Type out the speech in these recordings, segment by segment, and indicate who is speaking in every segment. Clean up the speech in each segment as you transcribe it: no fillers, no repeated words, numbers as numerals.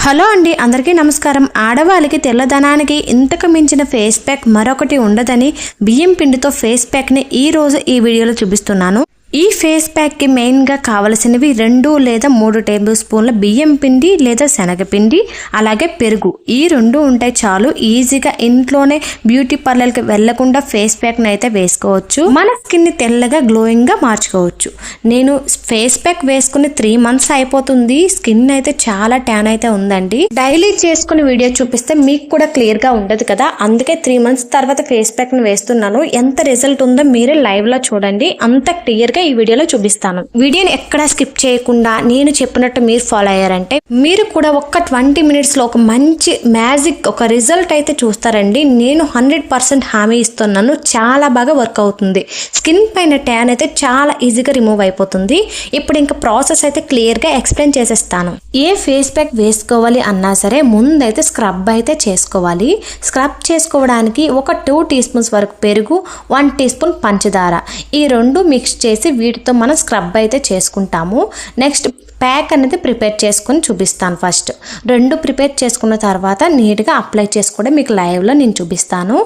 Speaker 1: Hello అండి, అందరికీ నమస్కారం. ఆడవాళ్ళకి తెల్లదనానికి ఇంతకు మించిన ఫేస్ ప్యాక్ మరొకటి ఉండదని బియ్యం పిండితో ఫేస్ ప్యాక్ని ఈరోజు ఈ వీడియోలో చూపిస్తున్నాను. ఈ ఫేస్ ప్యాక్కి మెయిన్గా కావలసినవి 2 లేదా 3 టేబుల్ స్పూన్ల బియ్యం పిండి లేదా శనగపిండి, అలాగే పెరుగు. ఈ 2 ఉంటే చాలు. ఈజీగా ఇంట్లోనే బ్యూటీ పార్లర్కి వెళ్లకుండా ఫేస్ ప్యాక్ని అయితే వేసుకోవచ్చు. మన స్కిన్ని తెల్లగా గ్లోయింగ్గా మార్చుకోవచ్చు. నేను ఫేస్ ప్యాక్ వేసుకుని 3 మంత్స్ అయిపోతుంది. స్కిన్ అయితే చాలా ట్యాన్ అయితే ఉందండి. డైలీ చేసుకుని వీడియో చూపిస్తే మీకు కూడా క్లియర్గా ఉండదు కదా, అందుకే 3 మంత్స్ తర్వాత ఫేస్ ప్యాక్ని వేస్తున్నాను. ఎంత రిజల్ట్ ఉందో మీరే లైవ్లో చూడండి, అంత క్లియర్గా ఈ వీడియోలో చూపిస్తాను. వీడియోని ఎక్కడా స్కిప్ చేయకుండా నేను చెప్పినట్టు మీరు ఫాలో అయ్యారంటే మీరు కూడా ఒక్క 20 మినిట్స్లో ఒక మంచి మ్యాజిక్, ఒక రిజల్ట్ అయితే చూస్తారండి. నేను 100% హామీ ఇస్తున్నాను. చాలా బాగా వర్క్ అవుతుంది. స్కిన్ పైన ట్యాన్ అయితే చాలా ఈజీగా రిమూవ్ అయిపోతుంది. ఇప్పుడు ఇంకా ప్రాసెస్ అయితే క్లియర్గా ఎక్స్ప్లెయిన్ చేసేస్తాను. ఏ ఫేస్ ప్యాక్ వేసుకోవాలి అన్నా సరే ముందైతే స్క్రబ్ అయితే చేసుకోవాలి. స్క్రబ్ చేసుకోవడానికి ఒక 2 టీ స్పూన్స్ వరకు పెరుగు, 1 టీ స్పూన్ పంచదార, ఈ 2 మిక్స్ చేసి వీటితో మనం స్క్రబ్ అయితే చేసుకుంటాము. నెక్స్ట్ ప్యాక్ అనేది ప్రిపేర్ చేసుకొని చూపిస్తాను. ఫస్ట్ 2 ప్రిపేర్ చేసుకున్న తర్వాత నీట్గా అప్లై చేసుకోవడం మీకు లైవ్లో నేను చూపిస్తాను.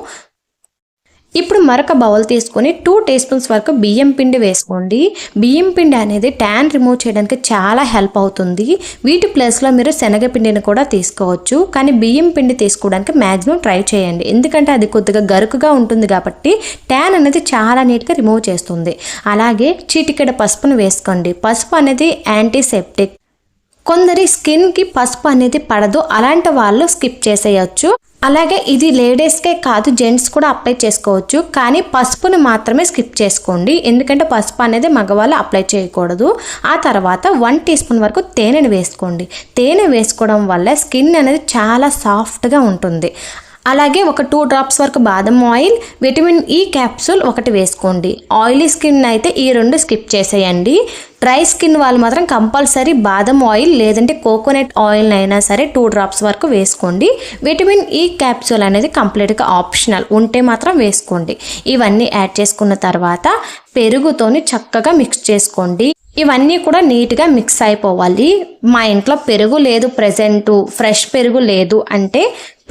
Speaker 1: ఇప్పుడు మరొక బౌల్ తీసుకొని 2 టీ స్పూన్స్ వరకు బియ్యం పిండి వేసుకోండి. బియ్యం పిండి అనేది ట్యాన్ రిమూవ్ చేయడానికి చాలా హెల్ప్ అవుతుంది. వీటి ప్లేస్లో మీరు శనగపిండిని కూడా తీసుకోవచ్చు, కానీ బియ్యం పిండి తీసుకోవడానికి మ్యాక్సిమం ట్రై చేయండి. ఎందుకంటే అది కొద్దిగా గరుకుగా ఉంటుంది కాబట్టి ట్యాన్ అనేది చాలా నీట్గా రిమూవ్ చేస్తుంది. అలాగే చిటికెడ పసుపును వేసుకోండి. పసుపు అనేది యాంటీసెప్టిక్. కొందరి స్కిన్కి పసుపు అనేది పడదు, అలాంటి వాళ్ళు స్కిప్ చేసేయచ్చు. అలాగే ఇది లేడీస్కే కాదు, జెంట్స్ కూడా అప్లై చేసుకోవచ్చు, కానీ పసుపుని మాత్రమే స్కిప్ చేసుకోండి. ఎందుకంటే పసుపు అనేది మగవాళ్ళు అప్లై చేయకూడదు. ఆ తర్వాత 1 టీ స్పూన్ వరకు తేనెను వేసుకోండి. తేనె వేసుకోవడం వల్ల స్కిన్ అనేది చాలా సాఫ్ట్గా ఉంటుంది. అలాగే ఒక 2 డ్రాప్స్ వరకు బాదం ఆయిల్, విటమిన్ ఈ క్యాప్సూల్ ఒకటి వేసుకోండి. ఆయిలీ స్కిన్ అయితే ఈ 2 స్కిప్ చేసేయండి. డ్రై స్కిన్ వాళ్ళు మాత్రం కంపల్సరీ బాదం ఆయిల్ లేదంటే కోకోనట్ ఆయిల్ అయినా సరే 2 డ్రాప్స్ వరకు వేసుకోండి. విటమిన్ ఈ క్యాప్సూల్ అనేది కంప్లీట్గా ఆప్షనల్, ఉంటే మాత్రం వేసుకోండి. ఇవన్నీ యాడ్ చేసుకున్న తర్వాత పెరుగుతోని చక్కగా మిక్స్ చేసుకోండి. ఇవన్నీ కూడా నీట్గా మిక్స్ అయిపోవాలి. మా ఇంట్లో పెరుగు లేదు ప్రెజెంట్, ఫ్రెష్ పెరుగు లేదు అంటే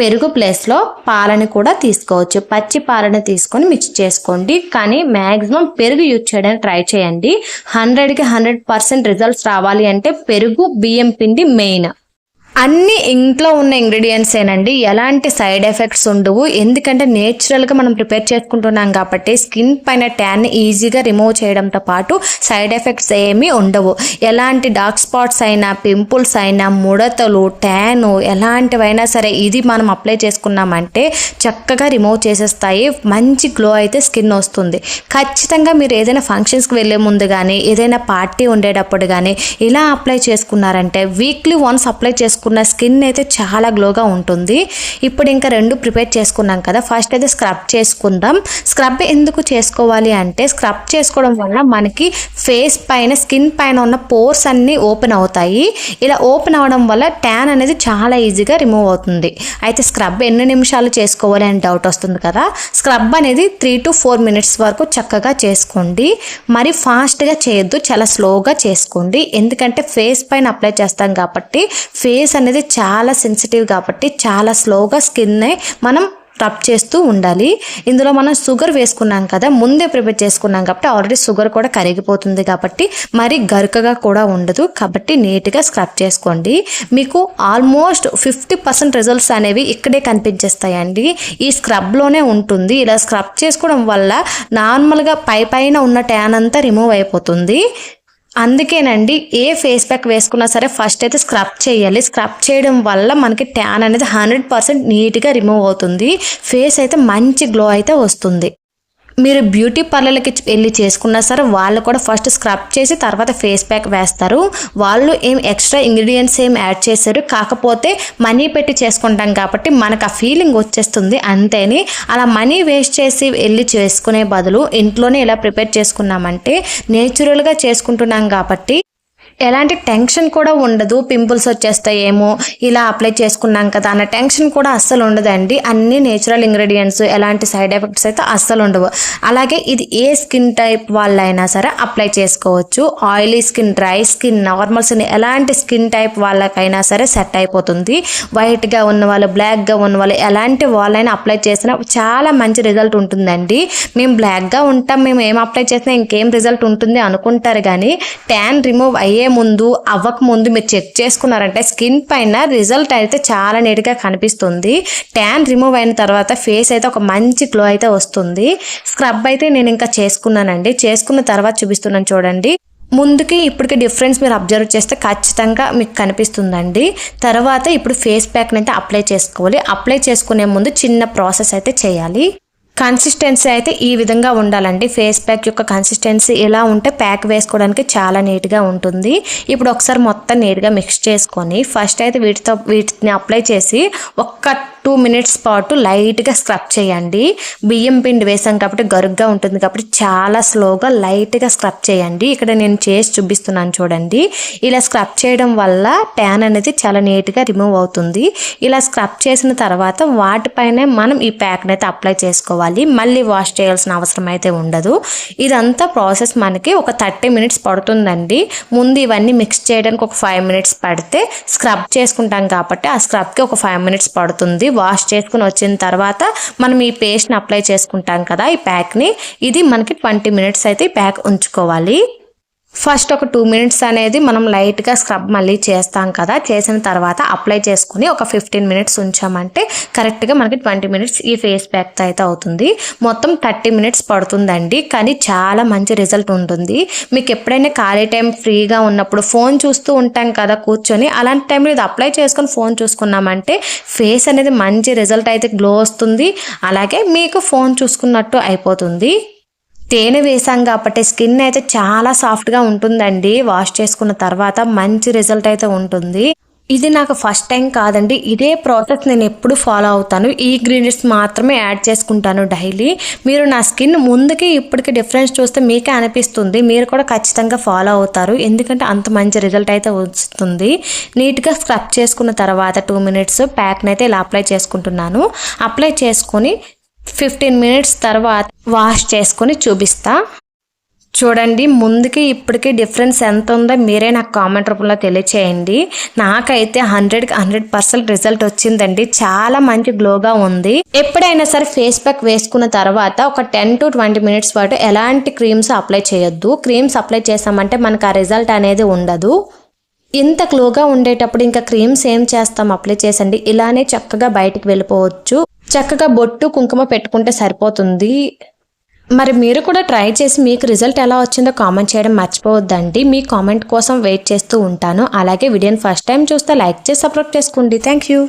Speaker 1: పెరుగు ప్లేస్లో పాలని కూడా తీసుకోవచ్చు. పచ్చి పాలని తీసుకొని మిక్స్ చేసుకోండి, కానీ మ్యాక్సిమం పెరుగు యూజ్ చేయడానికి ట్రై చేయండి. 100కి 100% రిజల్ట్స్ రావాలి అంటే పెరుగు, బియ్యం పిండి మెయిన్. అన్ని ఇంట్లో ఉన్న ఇంగ్రీడియంట్స్ ఏనండి, ఎలాంటి సైడ్ ఎఫెక్ట్స్ ఉండవు. ఎందుకంటే నేచురల్గా మనం ప్రిపేర్ చేసుకుంటున్నాం కాబట్టి స్కిన్ పైన ట్యాన్ ఈజీగా రిమూవ్ చేయడంతో పాటు సైడ్ ఎఫెక్ట్స్ ఏమీ ఉండవు. ఎలాంటి డార్క్ స్పాట్స్ అయినా, పింపుల్స్ అయినా, ముడతలు, ట్యాన్ ఎలాంటివైనా సరే ఇది మనం అప్లై చేసుకున్నామంటే చక్కగా రిమూవ్ చేసేస్తాయి. మంచి గ్లో అయితే స్కిన్ వస్తుంది. ఖచ్చితంగా మీరు ఏదైనా ఫంక్షన్స్కి వెళ్ళే ముందు కానీ, ఏదైనా పార్టీ ఉండేటప్పుడు కానీ ఇలా అప్లై చేసుకున్నారంటే వీక్లీ వన్స్ అప్లై చేసుకున్న స్కిన్ అయితే చాలా గ్లోగా ఉంటుంది. ఇప్పుడు ఇంకా 2 ప్రిపేర్ చేసుకున్నాం కదా, ఫస్ట్ అయితే స్క్రబ్ చేసుకుందాం. స్క్రబ్ ఎందుకు చేసుకోవాలి అంటే స్క్రబ్ చేసుకోవడం వల్ల మనకి ఫేస్ పైన, స్కిన్ పైన ఉన్న పోర్స్ అన్నీ ఓపెన్ అవుతాయి. ఇలా ఓపెన్ అవడం వల్ల ట్యాన్ అనేది చాలా ఈజీగా రిమూవ్ అవుతుంది. అయితే స్క్రబ్ ఎన్ని నిమిషాలు చేసుకోవాలి అని డౌట్ వస్తుంది కదా. స్క్రబ్ అనేది 3 to 4 మినిట్స్ వరకు చక్కగా చేసుకోండి. మరి ఫాస్ట్గా చేయొద్దు, చాలా స్లోగా చేసుకోండి. ఎందుకంటే ఫేస్ పైన అప్లై చేస్తాం కాబట్టి ఫేస్ అనేది చాలా సెన్సిటివ్ కాబట్టి చాలా స్లోగా స్కిన్నే మనం రబ్ చేస్తూ ఉండాలి. ఇందులో మనం షుగర్ వేసుకున్నాం కదా, ముందే ప్రిపేర్ చేసుకున్నాం కాబట్టి ఆల్రెడీ షుగర్ కూడా కరిగిపోతుంది కాబట్టి మరి గరుకగా కూడా ఉండదు. కాబట్టి నీట్గా స్క్రబ్ చేసుకోండి. మీకు ఆల్మోస్ట్ 50% రిజల్ట్స్ అనేవి ఇక్కడే కనిపించేస్తాయండి. ఈ స్క్రబ్లోనే ఉంటుంది. ఇలా స్క్రబ్ చేసుకోవడం వల్ల నార్మల్గా పైన ఉన్న ట్యాన్ అంతా రిమూవ్ అయిపోతుంది. అందుకేనండి ఏ ఫేస్ ప్యాక్ వేసుకున్నా సరే ఫస్ట్ అయితే స్క్రబ్ చేయాలి. స్క్రబ్ చేయడం వల్ల మనకి ట్యాన్ అనేది 100% నీట్గా రిమూవ్ అవుతుంది. ఫేస్ అయితే మంచి గ్లో అయితే వస్తుంది. మీరు బ్యూటీ పార్లర్కి వెళ్ళి చేసుకున్నా సరే వాళ్ళు కూడా ఫస్ట్ స్క్రబ్ చేసి తర్వాత ఫేస్ ప్యాక్ వేస్తారు. వాళ్ళు ఏం ఎక్స్ట్రా ఇంగ్రీడియంట్స్ ఏం యాడ్ చేశారు, కాకపోతే మనీ పెట్టి చేసుకుంటాం కాబట్టి మనకు ఆ ఫీలింగ్ వచ్చేస్తుంది అంతేని. అలా మనీ వేస్ట్ చేసి వెళ్ళి చేసుకునే బదులు ఇంట్లోనే ఇలా ప్రిపేర్ చేసుకున్నామంటే నేచురల్గా చేసుకుంటున్నాం కాబట్టి ఎలాంటి టెన్షన్ కూడా ఉండదు. పింపుల్స్ వచ్చేస్తాయేమో ఇలా అప్లై చేసుకున్నాం కదా అన్న టెన్షన్ కూడా అస్సలు ఉండదండి. అన్ని నేచురల్ ఇంగ్రీడియంట్స్, ఎలాంటి సైడ్ ఎఫెక్ట్స్ అయితే అస్సలు ఉండవు. అలాగే ఇది ఏ స్కిన్ టైప్ వాళ్ళైనా సరే అప్లై చేసుకోవచ్చు. Oily skin, dry skin, normal skin, ఎలాంటి స్కిన్ టైప్ వాళ్ళకైనా సరే సెట్ అయిపోతుంది. వైట్గా ఉన్న వాళ్ళు, బ్లాక్గా ఉన్న వాళ్ళు, ఎలాంటి వాళ్ళైనా అప్లై చేసినా చాలా మంచి రిజల్ట్ ఉంటుందండి. మేము బ్లాక్గా ఉంటాం, మేము ఏం అప్లై చేసినా ఇంకేం రిజల్ట్ ఉంటుంది అనుకుంటారు, కానీ ట్యాన్ రిమూవ్ అయ్యే ముందు అవ్వక ముందు మీరు చెక్ చేసుకున్నారంటే స్కిన్ పైన రిజల్ట్ అయితే చాలా నీట్గా కనిపిస్తుంది. ట్యాన్ రిమూవ్ అయిన తర్వాత ఫేస్ అయితే ఒక మంచి గ్లో అయితే వస్తుంది. స్క్రబ్ అయితే నేను ఇంకా చేసుకున్నానండి. చేసుకున్న తర్వాత చూపిస్తున్నాను చూడండి. ముందుకి ఇప్పటికి డిఫరెన్స్ మీరు అబ్జర్వ్ చేస్తే ఖచ్చితంగా మీకు కనిపిస్తుందండి. తర్వాత ఇప్పుడు ఫేస్ ప్యాక్ని అయితే అప్లై చేసుకోవాలి. అప్లై చేసుకునే ముందు చిన్న ప్రాసెస్ అయితే చేయాలి. కన్సిస్టెన్సీ అయితే ఈ విధంగా ఉండాలండి. ఫేస్ ప్యాక్ యొక్క కన్సిస్టెన్సీ ఇలా ఉంటే ప్యాక్ వేసుకోవడానికి చాలా నీట్గా ఉంటుంది. ఇప్పుడు ఒకసారి మొత్తం నీట్గా మిక్స్ చేసుకొని ఫస్ట్ అయితే వీటిని అప్లై చేసి ఒక్క 2 minutes పాటు లైట్గా స్క్రబ్ చేయండి. బియ్యం పిండి వేసాం కాబట్టి గరుగ్గా ఉంటుంది కాబట్టి చాలా స్లోగా లైట్గా స్క్రబ్ చేయండి. ఇక్కడ నేను చేసి చూపిస్తున్నాను చూడండి. ఇలా స్క్రబ్ చేయడం వల్ల ట్యాన్ అనేది చాలా నీట్గా రిమూవ్ అవుతుంది. ఇలా స్క్రబ్ చేసిన తర్వాత వాటిపైనే మనం ఈ ప్యాక్ని అయితే అప్లై చేసుకోవాలి. మళ్ళీ వాష్ చేయాల్సిన అవసరం అయితే ఉండదు. ఇదంతా ప్రాసెస్ మనకి ఒక 30 minutes పడుతుందండి. ముందు ఇవన్నీ మిక్స్ చేయడానికి ఒక 5 minutes పడితే స్క్రబ్ చేసుకుంటాం కాబట్టి ఆ స్క్రబ్కి ఒక 5 minutes పడుతుంది. వాష్ చేసుకుని వచ్చిన తర్వాత మనం ఈ పేస్ట్ని అప్లై చేసుకుంటాం కదా, ఈ ప్యాక్ని, ఇది మనకి 20 minutes అయితే ఈ ప్యాక్ ఉంచుకోవాలి. ఫస్ట్ ఒక 2 minutes అనేది మనం లైట్గా స్క్రబ్ మళ్ళీ చేస్తాం కదా, చేసిన తర్వాత అప్లై చేసుకుని ఒక 15 minutes ఉంచామంటే కరెక్ట్గా మనకి 20 minutes ఈ ఫేస్ ప్యాక్తో అయితే అవుతుంది. మొత్తం 30 minutes పడుతుందండి, కానీ చాలా మంచి రిజల్ట్ ఉంటుంది. మీకు ఎప్పుడైనా ఖాళీ టైం ఫ్రీగా ఉన్నప్పుడు ఫోన్ చూస్తూ ఉంటాం కదా కూర్చొని, అలాంటి టైంలో ఇది అప్లై చేసుకొని ఫోన్ చూసుకున్నామంటే ఫేస్ అనేది మంచి రిజల్ట్ అయితే గ్లో వస్తుంది. అలాగే మీకు ఫోన్ చూసుకున్నట్టు అయిపోతుంది. తేనె వేసాం కాబట్టి స్కిన్ అయితే చాలా సాఫ్ట్గా ఉంటుందండి. వాష్ చేసుకున్న తర్వాత మంచి రిజల్ట్ అయితే ఉంటుంది. ఇది నాకు ఫస్ట్ టైం కాదండి, ఇదే ప్రాసెస్ నేను ఎప్పుడు ఫాలో అవుతాను. ఈ ఇంగ్రీడియంట్స్ మాత్రమే యాడ్ చేసుకుంటాను డైలీ. మీరు నా స్కిన్ ముందుకి ఇప్పటికి డిఫరెన్స్ చూస్తే మీకే అనిపిస్తుంది. మీరు కూడా ఖచ్చితంగా ఫాలో అవుతారు, ఎందుకంటే అంత మంచి రిజల్ట్ అయితే వస్తుంది. నీట్గా స్క్రబ్ చేసుకున్న తర్వాత 2 minutes ప్యాక్ని అయితే ఇలా అప్లై చేసుకుంటున్నాను. అప్లై చేసుకొని 15 minutes తర్వాత వాష్ చేసుకొని చూపిస్తా. చూడండి, ముందుకి ఇప్పటికి డిఫరెన్స్ ఎంత ఉందో మీరే నాకు కామెంట్ రూపంలో తెలియచేయండి. నాకైతే 100కి 100% రిజల్ట్ వచ్చిందండి. చాలా మంచి గ్లోగా ఉంది. ఎప్పుడైనా సరే ఫేస్ ప్యాక్ వేసుకున్న తర్వాత ఒక 10 to 20 minutes పాటు ఎలాంటి క్రీమ్స్ అప్లై చేయొద్దు. క్రీమ్స్ అప్లై చేసామంటే మనకు ఆ రిజల్ట్ అనేది ఉండదు. ఇంత గ్లోగా ఉండేటప్పుడు ఇంకా క్రీమ్స్ ఏం చేస్తాం, అప్లై చేసండి. ఇలానే చక్కగా బయటికి వెళ్ళిపోవచ్చు. చక్కగా బొట్టు కుంకుమ పెట్టుకుంటే సరిపోతుంది. మరి మీరు కూడా ట్రై చేసి మీకు రిజల్ట్ ఎలా వచ్చిందో కామెంట్ చేయడం మర్చిపోవద్దండి. మీ కామెంట్ కోసం వెయిట్ చేస్తూ ఉంటాను. అలాగే వీడియోని ఫస్ట్ టైం చూస్తే లైక్ చేసి సబ్స్క్రైబ్ చేసుకోండి. Thank you.